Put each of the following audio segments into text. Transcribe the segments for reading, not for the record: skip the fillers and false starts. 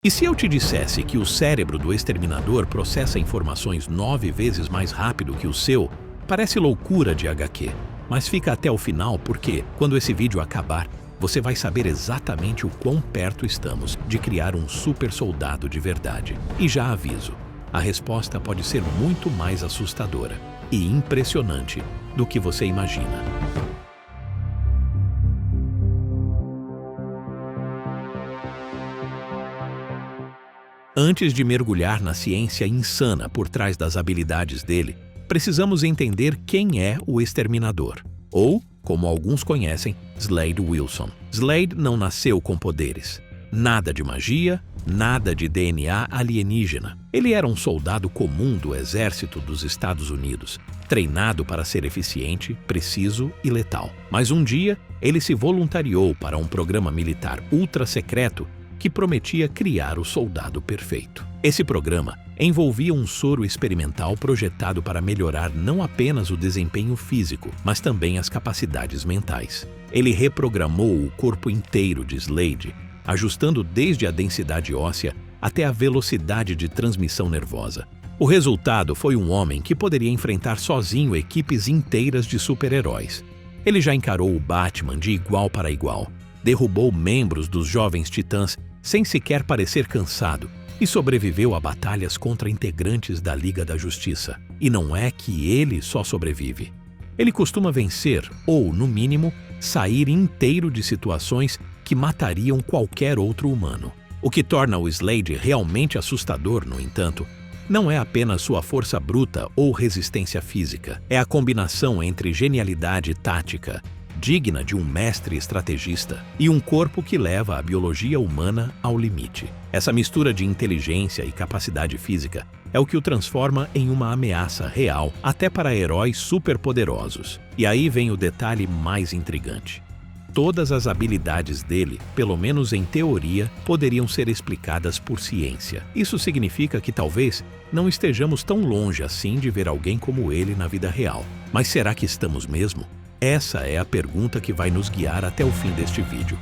E se eu te dissesse que o cérebro do exterminador processa informações 9 vezes mais rápido que o seu? Parece loucura de HQ, mas fica até o final porque, quando esse vídeo acabar, você vai saber exatamente o quão perto estamos de criar um super soldado de verdade. E já aviso, a resposta pode ser muito mais assustadora e impressionante do que você imagina. Antes de mergulhar na ciência insana por trás das habilidades dele, precisamos entender quem é o Exterminador, ou, como alguns conhecem, Slade Wilson. Slade não nasceu com poderes. Nada de magia, nada de DNA alienígena. Ele era um soldado comum do exército dos Estados Unidos, treinado para ser eficiente, preciso e letal. Mas um dia, ele se voluntariou para um programa militar ultra secreto que prometia criar o soldado perfeito. Esse programa envolvia um soro experimental projetado para melhorar não apenas o desempenho físico, mas também as capacidades mentais. Ele reprogramou o corpo inteiro de Slade, ajustando desde a densidade óssea até a velocidade de transmissão nervosa. O resultado foi um homem que poderia enfrentar sozinho equipes inteiras de super-heróis. Ele já encarou o Batman de igual para igual, derrubou membros dos Jovens Titãs sem sequer parecer cansado e sobreviveu a batalhas contra integrantes da Liga da Justiça. E não é que ele só sobrevive. Ele costuma vencer ou, no mínimo, sair inteiro de situações que matariam qualquer outro humano. O que torna o Slade realmente assustador, no entanto, não é apenas sua força bruta ou resistência física. É a combinação entre genialidade tática, digna de um mestre estrategista, e um corpo que leva a biologia humana ao limite. Essa mistura de inteligência e capacidade física é o que o transforma em uma ameaça real até para heróis superpoderosos. E aí vem o detalhe mais intrigante. Todas as habilidades dele, pelo menos em teoria, poderiam ser explicadas por ciência. Isso significa que talvez não estejamos tão longe assim de ver alguém como ele na vida real. Mas será que estamos mesmo? Essa é a pergunta que vai nos guiar até o fim deste vídeo.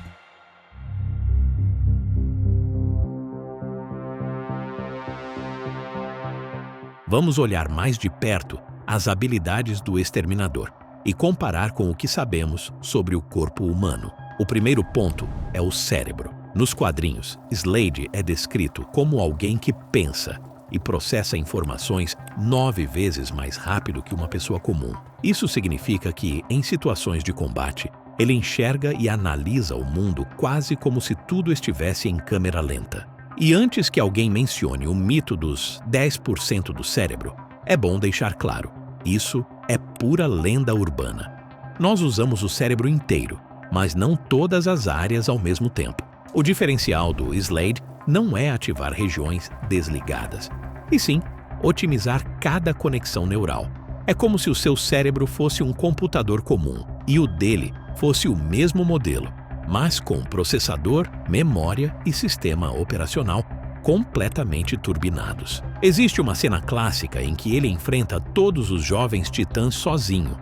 Vamos olhar mais de perto as habilidades do Exterminador e comparar com o que sabemos sobre o corpo humano. O primeiro ponto é o cérebro. Nos quadrinhos, Slade é descrito como alguém que pensa e processa informações 9 vezes mais rápido que uma pessoa comum. Isso significa que, em situações de combate, ele enxerga e analisa o mundo quase como se tudo estivesse em câmera lenta. E antes que alguém mencione o mito dos 10% do cérebro, é bom deixar claro, isso é pura lenda urbana. Nós usamos o cérebro inteiro, mas não todas as áreas ao mesmo tempo. O diferencial do Slade não é ativar regiões desligadas, e sim otimizar cada conexão neural. É como se o seu cérebro fosse um computador comum e o dele fosse o mesmo modelo, mas com processador, memória e sistema operacional completamente turbinados. Existe uma cena clássica em que ele enfrenta todos os Jovens Titãs sozinho.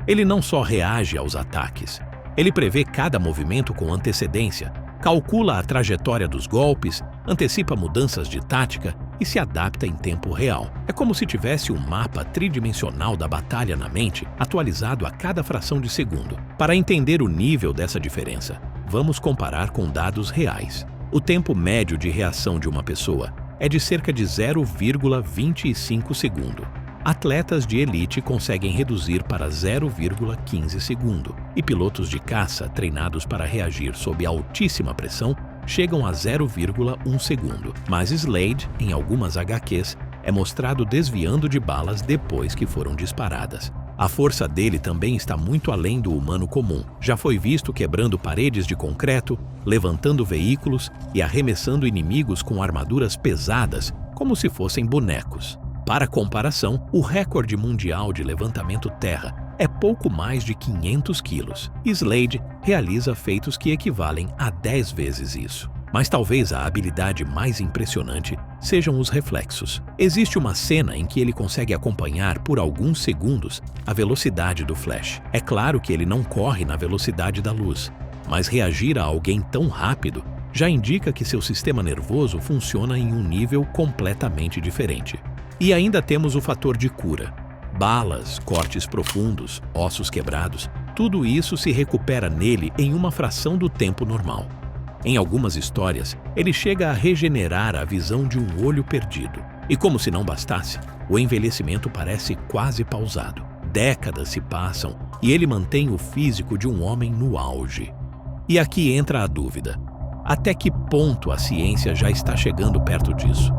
Ele não só reage aos ataques, ele prevê cada movimento com antecedência, calcula a trajetória dos golpes, antecipa mudanças de tática e se adapta em tempo real. É como se tivesse um mapa tridimensional da batalha na mente, atualizado a cada fração de segundo. Para entender o nível dessa diferença, vamos comparar com dados reais. O tempo médio de reação de uma pessoa é de cerca de 0,25 segundo. Atletas de elite conseguem reduzir para 0,15 segundo, e pilotos de caça treinados para reagir sob altíssima pressão chegam a 0,1 segundo. Mas Slade, em algumas HQs, é mostrado desviando de balas depois que foram disparadas. A força dele também está muito além do humano comum. Já foi visto quebrando paredes de concreto, levantando veículos e arremessando inimigos com armaduras pesadas, como se fossem bonecos. Para comparação, o recorde mundial de levantamento terra é pouco mais de 500 quilos. Slade realiza feitos que equivalem a 10 vezes isso. Mas talvez a habilidade mais impressionante sejam os reflexos. Existe uma cena em que ele consegue acompanhar por alguns segundos a velocidade do Flash. É claro que ele não corre na velocidade da luz, mas reagir a alguém tão rápido já indica que seu sistema nervoso funciona em um nível completamente diferente. E ainda temos o fator de cura. Balas, cortes profundos, ossos quebrados, tudo isso se recupera nele em uma fração do tempo normal. Em algumas histórias, ele chega a regenerar a visão de um olho perdido. E como se não bastasse, o envelhecimento parece quase pausado. Décadas se passam e ele mantém o físico de um homem no auge. E aqui entra a dúvida. Até que ponto a ciência já está chegando perto disso?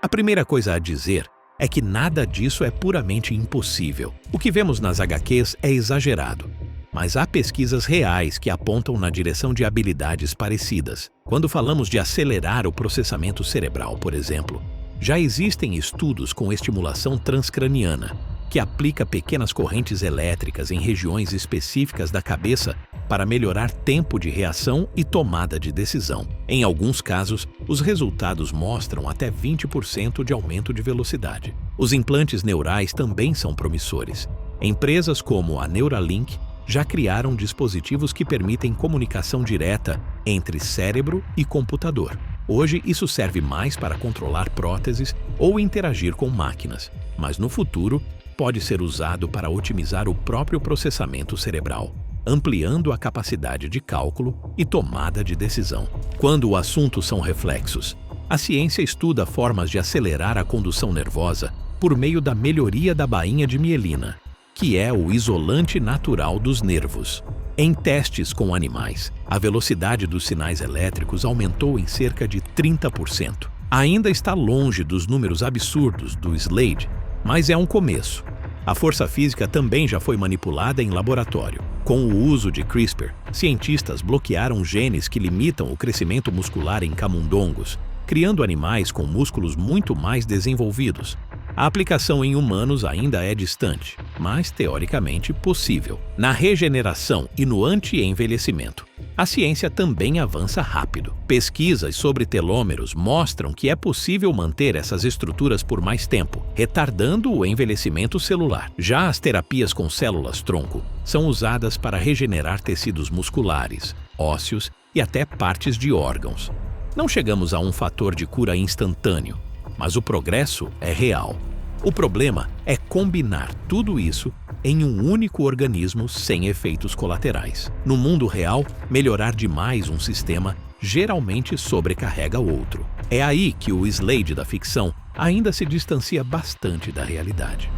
A primeira coisa a dizer é que nada disso é puramente impossível. O que vemos nas HQs é exagerado, mas há pesquisas reais que apontam na direção de habilidades parecidas. Quando falamos de acelerar o processamento cerebral, por exemplo, já existem estudos com estimulação transcraniana, que aplica pequenas correntes elétricas em regiões específicas da cabeça para melhorar tempo de reação e tomada de decisão. Em alguns casos, os resultados mostram até 20% de aumento de velocidade. Os implantes neurais também são promissores. Empresas como a Neuralink já criaram dispositivos que permitem comunicação direta entre cérebro e computador. Hoje, isso serve mais para controlar próteses ou interagir com máquinas, mas no futuro pode ser usado para otimizar o próprio processamento cerebral, ampliando a capacidade de cálculo e tomada de decisão. Quando o assunto são reflexos, a ciência estuda formas de acelerar a condução nervosa por meio da melhoria da bainha de mielina, que é o isolante natural dos nervos. Em testes com animais, a velocidade dos sinais elétricos aumentou em cerca de 30%. Ainda está longe dos números absurdos do Slade, mas é um começo. A força física também já foi manipulada em laboratório. Com o uso de CRISPR, cientistas bloquearam genes que limitam o crescimento muscular em camundongos, criando animais com músculos muito mais desenvolvidos. A aplicação em humanos ainda é distante, mas teoricamente possível. Na regeneração e no anti-envelhecimento, a ciência também avança rápido. Pesquisas sobre telômeros mostram que é possível manter essas estruturas por mais tempo, retardando o envelhecimento celular. Já as terapias com células-tronco são usadas para regenerar tecidos musculares, ósseos e até partes de órgãos. Não chegamos a um fator de cura instantâneo, mas o progresso é real. O problema é combinar tudo isso em um único organismo sem efeitos colaterais. No mundo real, melhorar demais um sistema geralmente sobrecarrega o outro. É aí que o Slade da ficção ainda se distancia bastante da realidade.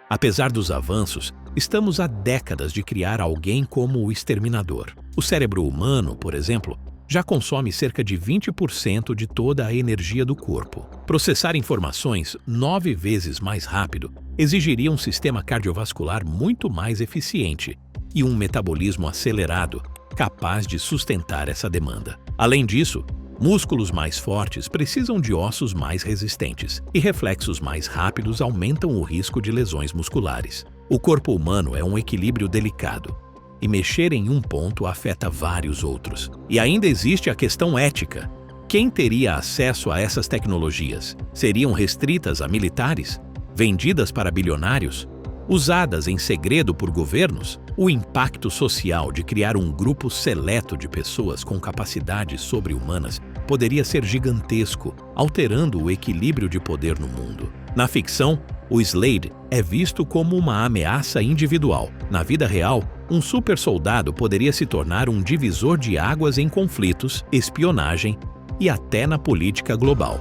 Apesar dos avanços, estamos há décadas de criar alguém como o Exterminador. O cérebro humano, por exemplo, já consome cerca de 20% de toda a energia do corpo. Processar informações 9 vezes mais rápido exigiria um sistema cardiovascular muito mais eficiente e um metabolismo acelerado, capaz de sustentar essa demanda. Além disso, músculos mais fortes precisam de ossos mais resistentes e reflexos mais rápidos aumentam o risco de lesões musculares. O corpo humano é um equilíbrio delicado e mexer em um ponto afeta vários outros. E ainda existe a questão ética. Quem teria acesso a essas tecnologias? Seriam restritas a militares? Vendidas para bilionários? Usadas em segredo por governos? O impacto social de criar um grupo seleto de pessoas com capacidades sobre-humanas poderia ser gigantesco, alterando o equilíbrio de poder no mundo. Na ficção, o Slade é visto como uma ameaça individual. Na vida real, um super-soldado poderia se tornar um divisor de águas em conflitos, espionagem e até na política global.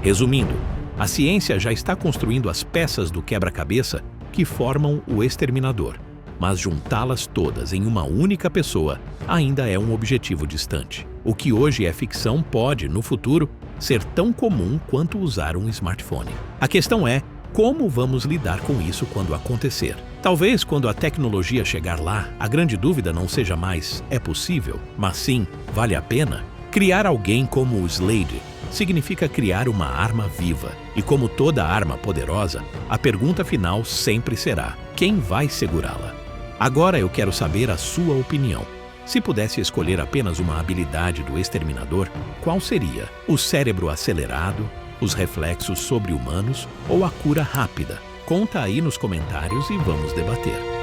Resumindo, a ciência já está construindo as peças do quebra-cabeça que formam o Exterminador, mas juntá-las todas em uma única pessoa ainda é um objetivo distante. O que hoje é ficção pode, no futuro, ser tão comum quanto usar um smartphone. A questão é como vamos lidar com isso quando acontecer. Talvez quando a tecnologia chegar lá, a grande dúvida não seja mais é possível, mas sim, vale a pena? Criar alguém como o Slade significa criar uma arma viva. E como toda arma poderosa, a pergunta final sempre será: quem vai segurá-la? Agora eu quero saber a sua opinião. Se pudesse escolher apenas uma habilidade do exterminador, qual seria? O cérebro acelerado, os reflexos sobre-humanos ou a cura rápida? Conta aí nos comentários e vamos debater.